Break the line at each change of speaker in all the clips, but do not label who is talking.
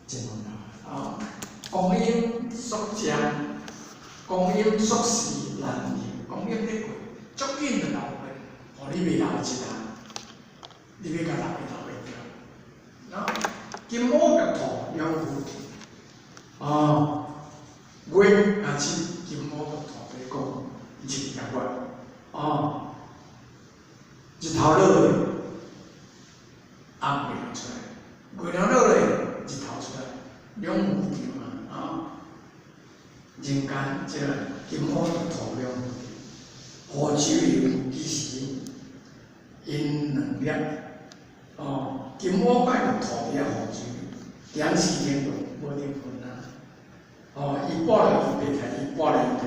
真好光阴速降，光阴速逝难留，光阴咧过，足紧就流过，互你袂老一下，你要甲老袂掉。金乌甲土两副，月也是金乌甲土在讲日甲月，日头落来，暗月亮出来，月亮落来，日头出来，两无对嘛，人间即个金乌甲土两无对，河水流其实因两粒。金乌摆着土地啊，河水点时间就无定分啊。伊拨来伊白开，伊拨来伊白开，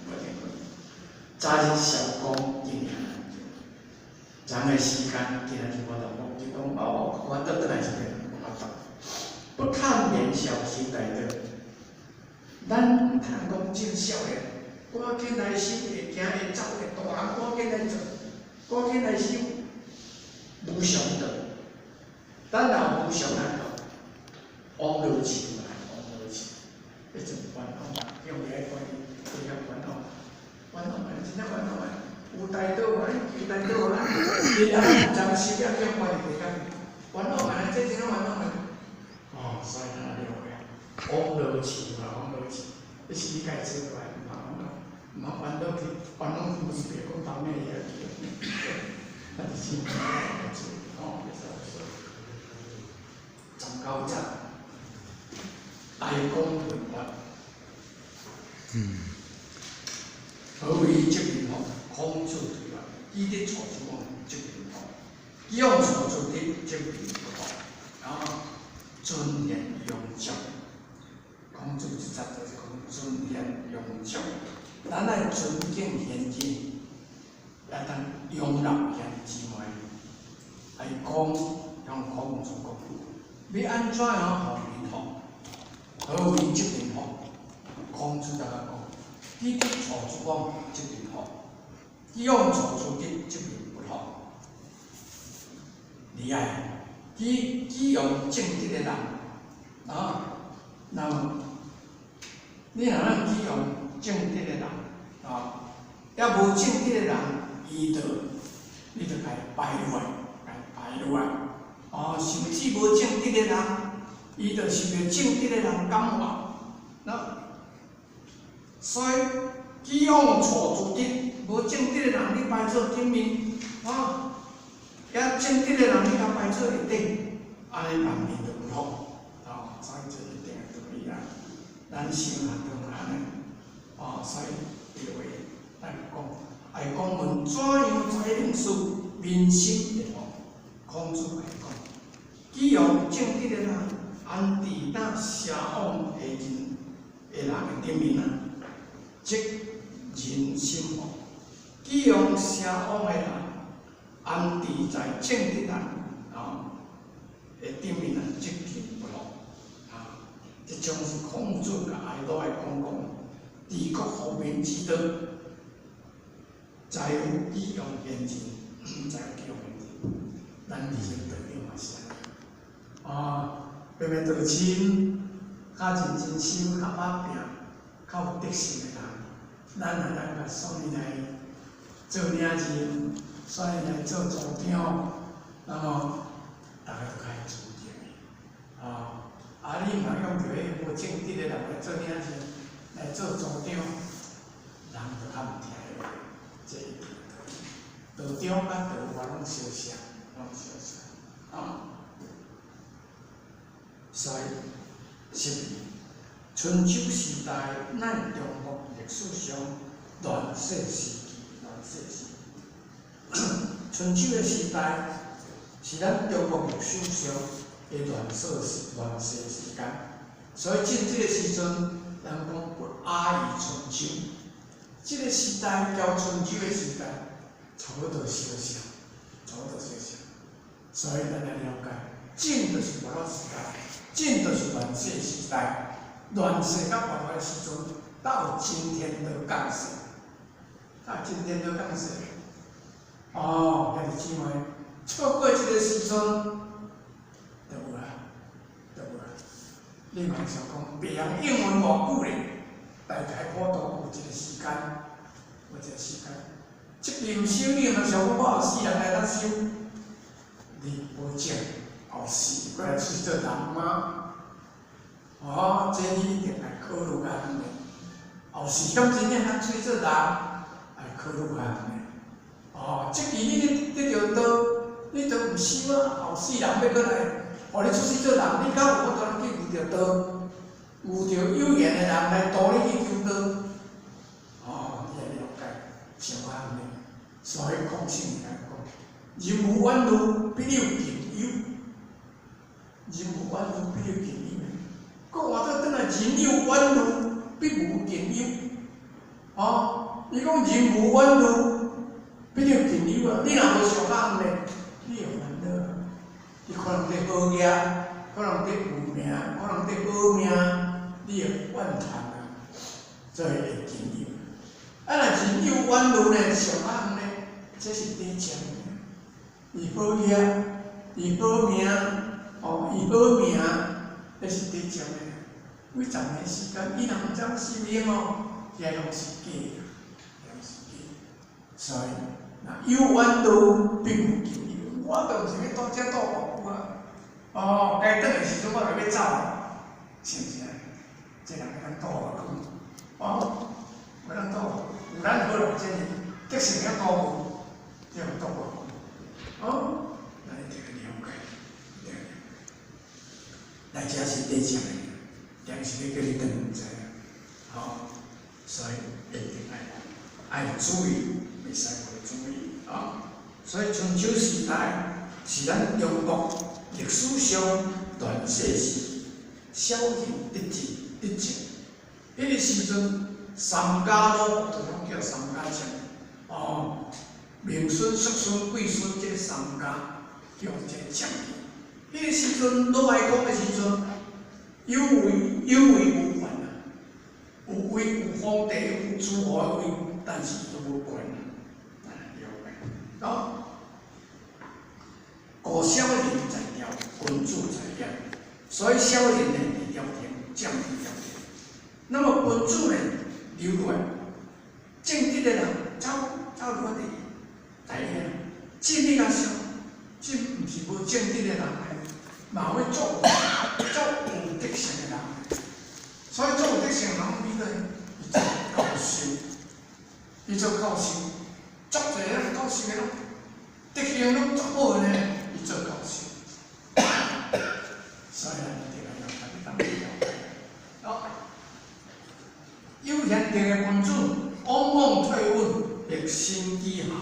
无定分。早日小工今年，咱个时间今日就无同讲，就讲反倒转来是无法度。不看年少行大德，咱毋通讲真少年，赶紧来收，会行会走会大人赶紧来做，赶紧来收，无常的。咱若无常咱就往落去来，往落去，迄种烦恼嘛，用来关于这个烦恼，烦恼嘛，真正烦恼嘛，有大道嘛，有大道啦，你啊，暂时了用关于这个烦恼嘛，这真正烦恼嘛，所以咱了解，往落去嘛，往落去，这是你家己做来，唔通烦恼去，烦恼不是别讲当面也去，那是真正要做，39章，爱讲文法。何为即名法？空处对法，依啲错处讲即名法，用错处的即名法。尊严永久，空处即则就是讲尊严永久。咱来尊敬贤人，来当拥纳贤之外，来讲用空处讲。要安怎样互人好？何为即名好？空处大家讲，依啲错处讲即名好，用错处的即名不好。你爱基用正直的人那么你若咱基用正直的人也无正直的人，你就该排落来。甚至无正直的人，伊就是袂正直的人感化。所以，只用错处的，无正直的人，你摆做顶面，也正直的人，你甲摆做下顶，安尼人面就不好。所以这一定要注意啊！咱生活中安尼，所以各位咱讲，爱讲问怎样才能使民心会好？孔子来讲。只用正直的人，安伫那邪妄的人的顶面即人心好；只用邪妄的人，安伫在正直人的顶面即人不好。这种是孔子甲爱都爱讲治国和民之道，才有只用贤人，才有只用贤人，咱自身道理嘛是安尼。明明道亲，较认真修，较打拼，较有德行的人，咱也当甲选来做领人，选来做组长，那么大家就较会尊敬的。你若用着迄无正直的人来做领人，来做组长，人就较毋听的话，这一定道长甲道外拢相像，所以，是春秋时代乃中国历史上乱世时期。春秋的时代是咱中国历史上的乱世时间，所以进这个时阵，人讲不阿谀春秋。这个时代叫春秋的时代，差不多相像。所以咱来了解，晋就是古老时代。晋就是乱世时代，乱世甲繁华时阵，到今天的降世，兄弟姊妹，错过这个时阵，就有啊。你莫想讲，别人英文偌久咧，大概我都有一个时间，有一个时间。这边修你若想讲我后世人来当修，你无证后世过来出去做人吗？哦，这你一定来考虑下问题。后世敢真正通出去做人，来考虑下问题。哦，这期你得着倒，你都毋修啊，后世人要过来，互你出去做人，你敢有法度去有着倒？有着有缘的人来导你去求道，哦，你来了解，像我安尼，所以孔圣人讲，人无远虑，必有近忧；人无远虑，必有近忧。讲话倒转来，人有远虑，必无近忧。哦，伊讲人无远虑，必有近忧啊！你若无上安尼，你有烦恼，你可能得好业，可能得有命，可能得好命。你会怨叹啊，所以会近忧。啊，若人有远虑呢，上暗呢，这是底层的。伊好业，伊好命，哦，伊好命，这是底层的。几十年时间，伊若毋知生命哦，遐拢是假的，拢是假。所以，若有远虑，必有近忧。我都毋是要住遮住偌久啊，哦，该倒的时阵我就要走啊，是毋是啊？这人要咱倒落去，哦，要咱倒落，有咱好路真哩，德性要高无，这样倒落去，哦，咱一定要了解，对，咱这是底层的，但是要叫你当唔知啊，哦，所以一定爱注意，袂使无注意啊。所以春秋时代是咱中国历史上断世时小人得志。得志，迄个时阵，三家老国就拢叫三家将，哦，名孙、叔孙、贵孙这三家叫这将。迄个时阵，老爱讲的时阵，有位无权啊，有位有皇帝、有诸侯的位，但是都无权啊，了解。哦，古小人在调，君主在养，所以小人呢，一条天。降低条件，那么君主呢留落来，正直的人走落去第一，正直人少，这毋是无正直的人，嘛会做有德性的人，所以做有德性的人，伊做教授，伊做教授，足侪人教授的咯，德行拢足好呢，伊做教授，所以咱一定要了解。有贤德的君主，往往退稳，立身之后。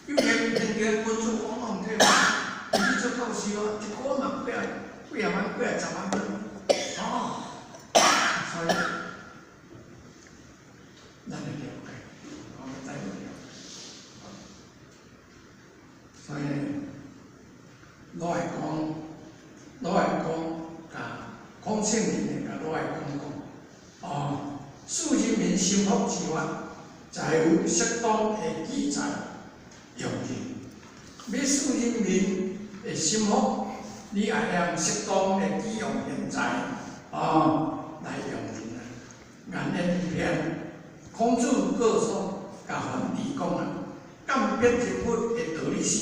有贤德的君主，往往退稳，伊做教授啊，一个嘛几万、10万块，哦，所以咱要了解，我们再了解。所以我来讲，孔圣人甲我来讲，哦。使人民幸福之法，在有适当的记载用尽。要使人民会幸福，你也要适当的利用现在来用尽啊。眼前一片，孔子告诉甲桓帝讲啊，鉴别人物的道理是：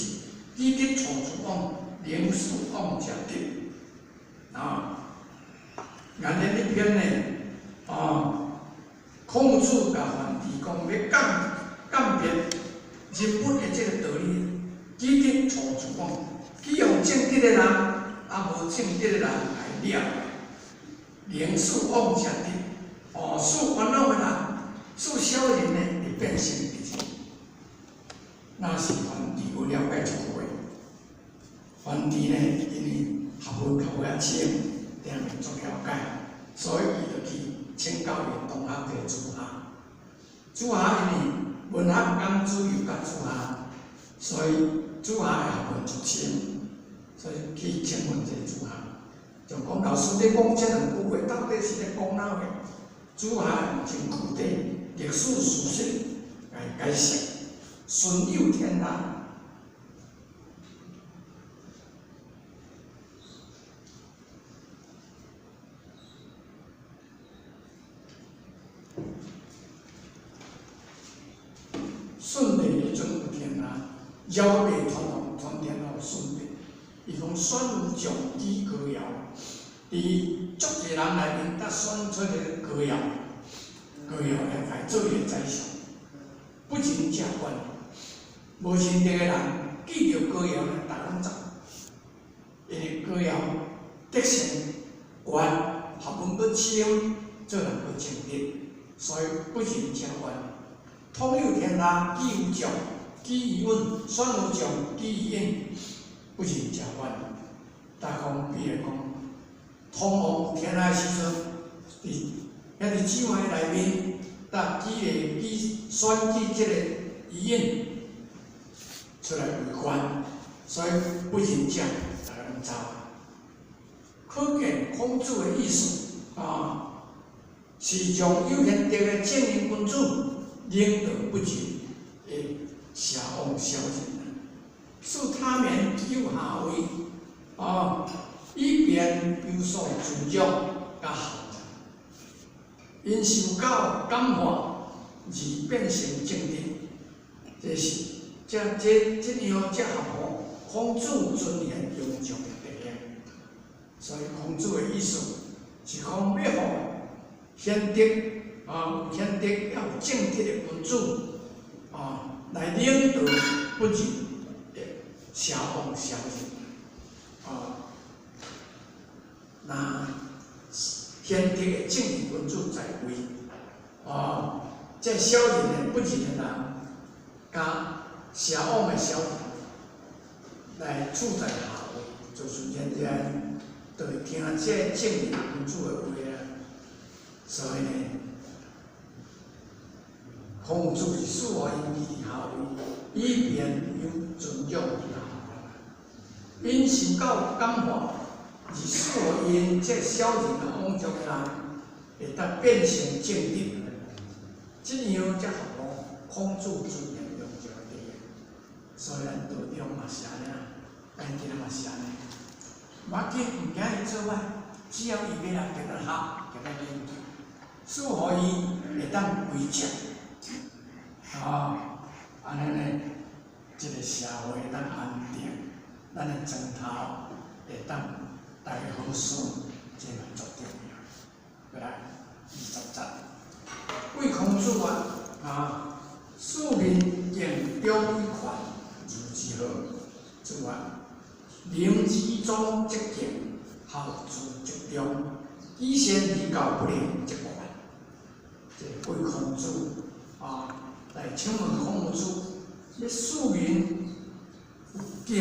积德处诸枉，宁死枉者德。眼前一片呢，孔子甲桓帝讲，要鉴别人物的这个道理，积德处诸枉，去用正直的人，无正直的人来了，宁死枉者德。使烦恼的人，使小人呢，会变成直志。那是桓帝有了解这个话，桓帝呢，因为学问较有深，定会足了解，所以伊就去请教于同学的朱夏。朱夏因为文学讲主又甲朱夏，所以朱夏的学问足深，所以去请问这朱夏，就讲老师咧讲这两句话，到底是咧讲哪话？朱夏用真具体历史事实来解释，顺有天然。要被传天后顺便，伊讲选有上基歌谣，伫足济人内面，才选出个歌谣，歌谣来做伊个宰相，不仅正官，无信这个人记着歌谣咧，逐拢走，因为歌谣德性悬，学问不深，做人不正直，所以不仅正官。通有天下，既有将，既有稳，选有将，既有应，不仅正官。大方比如讲，通王天下时阵，遐伫酒会内面，搭选举即个议员出来为官，所以不仅正，大家拢知。可见孔子的意思是将有贤德的正人君子领导不尽的下王小人，使他们有下位以便有所尊重甲效能。因受教感化而变成正直，这样才合乎孔子尊严雍正的德行。所以孔子的意思是讲，要互贤德有贤德也有正直的君子来领导不仁的下王小人那贤德的正人君子在位这小人的不仁的人，甲下王的小人来处在下位，就是人家就会听这正人君子的话所以呢，孔子是使我因其下位，以便有尊重其下位。因受教感化，而使我因这小人往中人会当变成正直，这样才合乎孔子尊严雍正的德行。所以咱道中嘛是安尼啊，咱今仔嘛是安尼。无要紧，毋惊伊做歹，只要伊要来跟咱学，跟咱研究。使互伊会当规正安尼呢，这个社会会当安定，咱的前头会当大家好耍，这嘛足重要。过来20节，为孔子庶民敬忠于权，如之何？之外，临之忠则敬，好之则忠，以贤以教不廉则权。这为孔子来请问孔子，这庶民有敬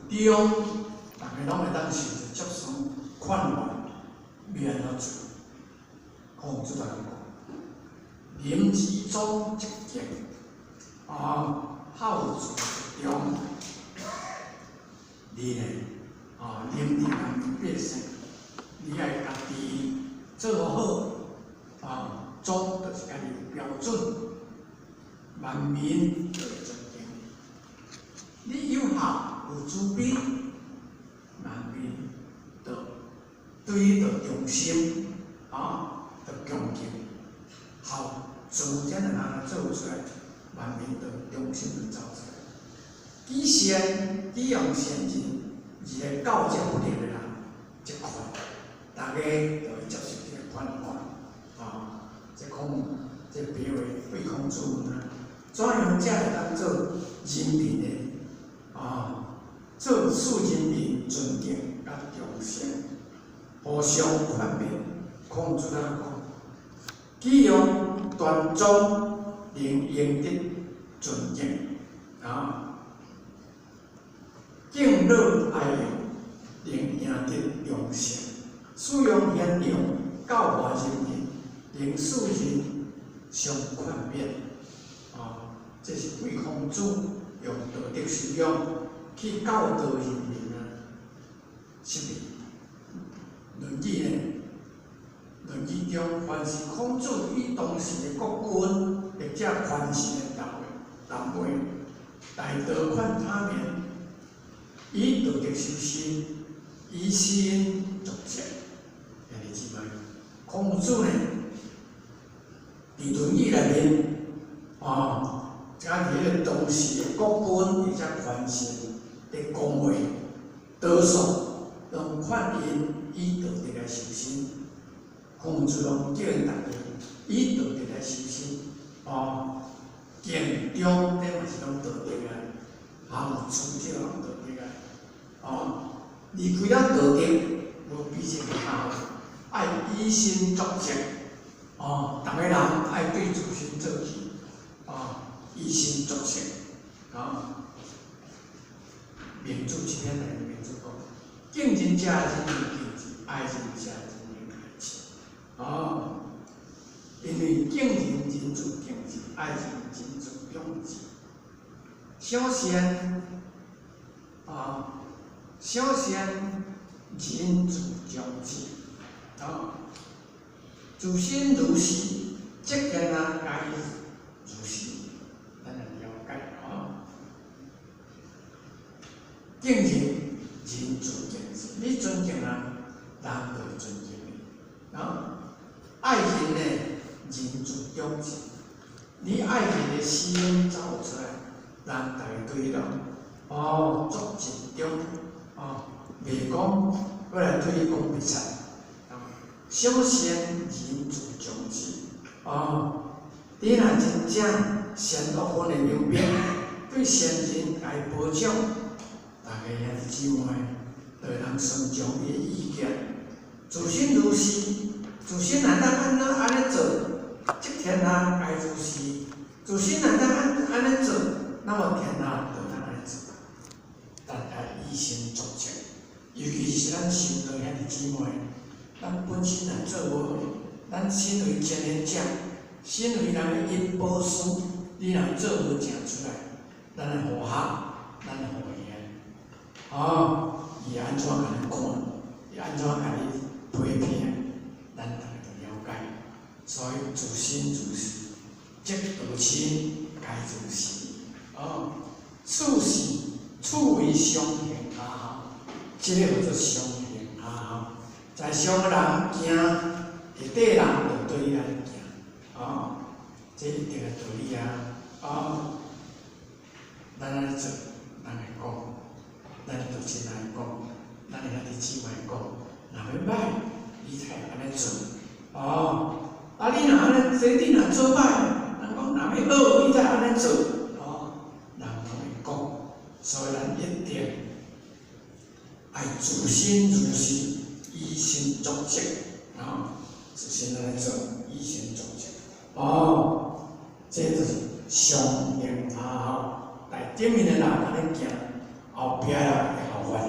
有忠，大家拢会当受着接受款待，要安怎做？孔子就讲：临之忠则敬，好之则忠。你呢？临伫人百姓，你爱家己做好。忠就是家己有标准，万民就会尊敬。你有孝有慈悲，万民就对你就忠心，就恭敬。孝慈这两项做出来，万民就忠心就走出来。以善以用善人，而来教这不良的人，这款大家就会接受这个款法。这比喻为孔子问怎样才会当做人民的做使人民尊敬甲忠心，互相劝勉。孔子讲：既用端庄，令赢得尊敬敬乐爱用，令赢得忠心。使用贤良，教化人民，令世人相劝勉。这是为孔子用道德修养去教导人民是咪？论语呢？论语中，凡是孔子与当时的国君或者权势的人辈，大多劝他们以道德修身，以身作则。兄弟姊妹，孔子呢？伫《论语》内面，加伫迄个当时的国本或者关系的讲话，多数拢劝因以道德来修身，奉主拢叫因大家以道德来修身。敬重这嘛是拢道德啊，处这拢道德啊。离开了道德，无比这个好，爱以身作则。逐个人爱对自身做起，以身作则，民主今天来民主讲，敬人者人敬之，爱人者人爱之。因为敬人人自敬之，爱人人自用之。小善，小善人自将之。自身如是，则见该如是，咱来了解敬人人自敬之，你尊敬人，人就尊敬你。爱人呢，人自拥之。你爱人的心走出来，人大家对拢作集中，袂讲过来对伊讲袂睬。小善人自将之。你若真正善恶分的明辨，对善人来保障，大家兄弟姊妹，就会通尊重伊的意见。自身如是，自身若当安尼做，即天下该如是；自身若当安尼做，那么天下就当安尼做。大家以身作则，尤其是咱修道兄弟姊妹。咱本身来做无好，咱身为前贤者，身为人的因宝师，你若做无正出来，咱来和合，咱来和谐。伊安怎甲你看，伊安怎甲你批评，咱大家就了解。所以自身如是，则道亲该如是。处为相形较好，即个叫做相形较好。在上个人行，下底人就对伊来行，这一定个道理咱安尼做，人会讲，咱就真爱讲，咱的兄弟姊妹讲，若要歹，你才会安尼做。你若安尼，你若做歹，人讲若要好，你才安尼做，人拢会讲。所以咱一定爱自身如是。以身作则，自身来做，以身作则。这就是上行下效，来顶面的人安尼行，后壁人会效法你。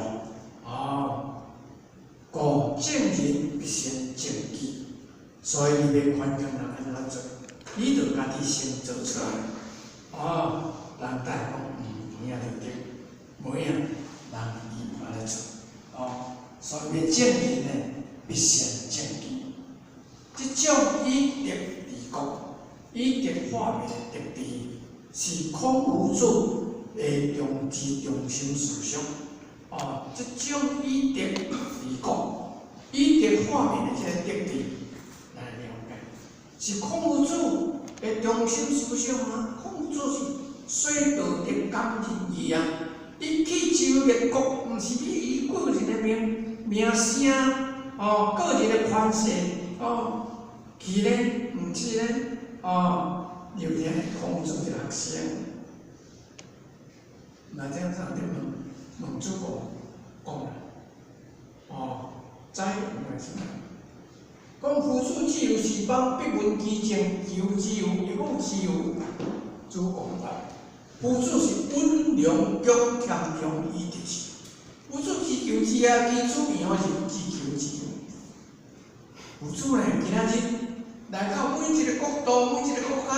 故正人必先正己，所以你要劝劝人安怎做，你就家己先做出来。人大讲有影就对，无影人伊安尼做。所以要正人呢，必先正己。即种以德治国、以德化民的德治，是孔夫子的中心思想。即种以德治国、以德化民的这个德治，来了解，是孔夫子的中心思想啊。孔夫子是说道德感人义啊，伊去周列国，毋是以个人的名声，个人的权势，其呢，毋是呢，有天孔子的学生，那这样子你问主讲啦，知唔系啥？讲夫子自由是邦，必闻其政，自由，一讲自由，主讲法。夫子是温良恭俭让以德治。夫子自求之啊，基础面是自求之。夫子呢，今仔日来到每一个国度、每一个国家，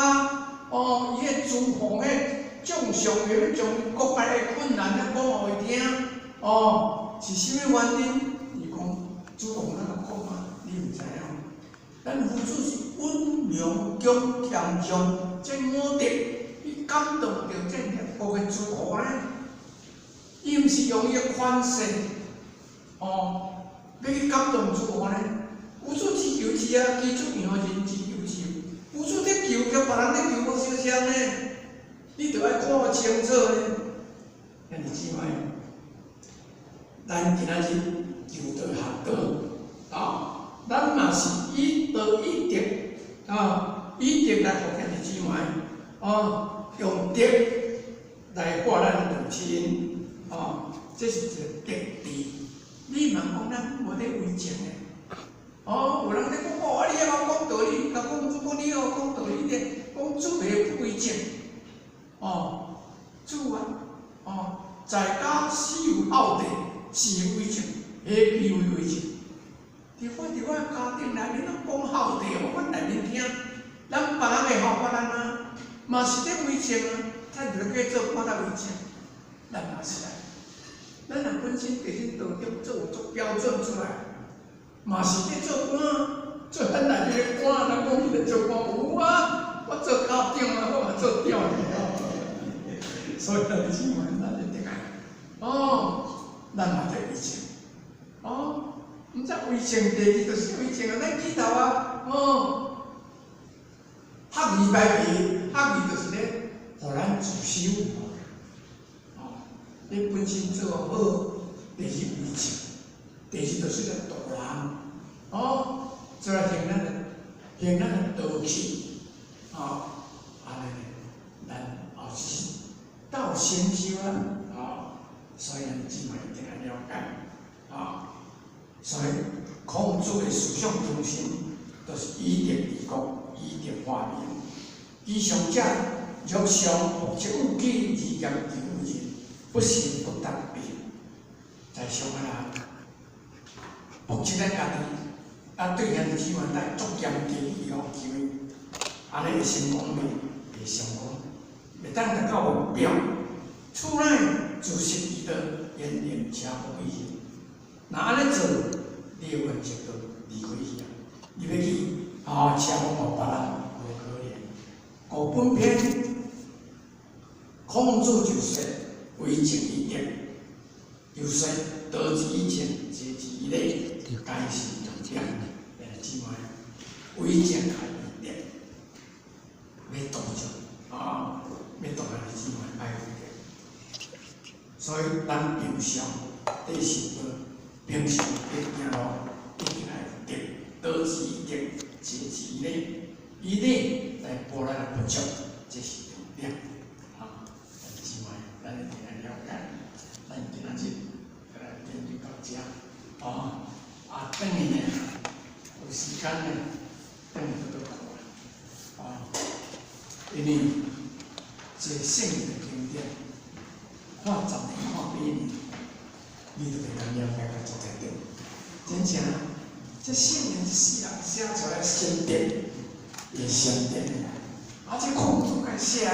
伊个诸侯个将相要将国家的困难咧讲互伊听，是啥物原因？伊讲诸侯那个讲嘛，你毋知影。咱夫子是温良恭俭让，这五德，伊感动着这列国个诸侯呢。伊毋是用伊个权势，要去感动诸侯呢。夫子自求之啊，基础面人自求之。夫子咧求，甲别人咧求无相像呢。你着爱看清楚咧。兄弟姊妹，咱今仔日就道学道啊，咱嘛是以道以德啊，以德来互兄弟姊妹啊，用德来化咱父亲啊，这是一个德治。你莫讲咱无咧为情诶。哦，有人咧讲哦，你晓讲道理，甲讲主讲你晓讲道理咧，讲主袂为情。哦，主啊，哦，在家死有奥地，是为情，下必为情。伫我家庭内面，咱讲好地，我内面听，咱别人会效法咱啊，嘛是咧为情啊，咱就咧做看咱为情，咱嘛是啊。咱若本身地心道德做有足标准出来。嘛是咧做官，做咱内底咧官，人讲你咧做官有啊，我做校长啊，我嘛做长的所以咱姊妹，咱咧得爱，哦，咱嘛得为情，哦，毋则为情，第二就是为情啊，咱记头啊，哦，学义歹去，学义就是咧，互咱自修，哦，你本身做好，第二为情。第二就是个道人，哦，做来行咱的道气，哦，安尼咱后世道先修啊，哦，所以咱姊妹一定要了解，啊，所以孔子的思想中心都是以德立国，以德化民。以上者若上目之物己，而言之物人，不行不得病，在上啊。目前咱家己啊，对兄弟姊妹咱足严格的要求，安尼会成功未？袂成功，袂当达到目标。厝内自食其道，言言车不危险。那安尼做，你的原则就离开去啊！你要去车往互别人，无可能。古本篇，孔子就说：为情以德，又说道之以情，节之以礼。该是重点，兄弟姊妹，为情爱以德，要度着啊，要度兄弟姊妹爱有德。所以咱平常在生活，平常在行路，一定要有德，道之以德，节之以礼，以礼来补咱的不足，这是重点。啊，兄弟姊妹，咱一定要了解，咱今仔日研究到这，啊。等于呢，有时间呢，等于都看啊，因为这圣经的经典，看10年、看8年，你都袂当了解到足侪点。真正，这圣经一世人写出来先典，也先典，而且孔子该写。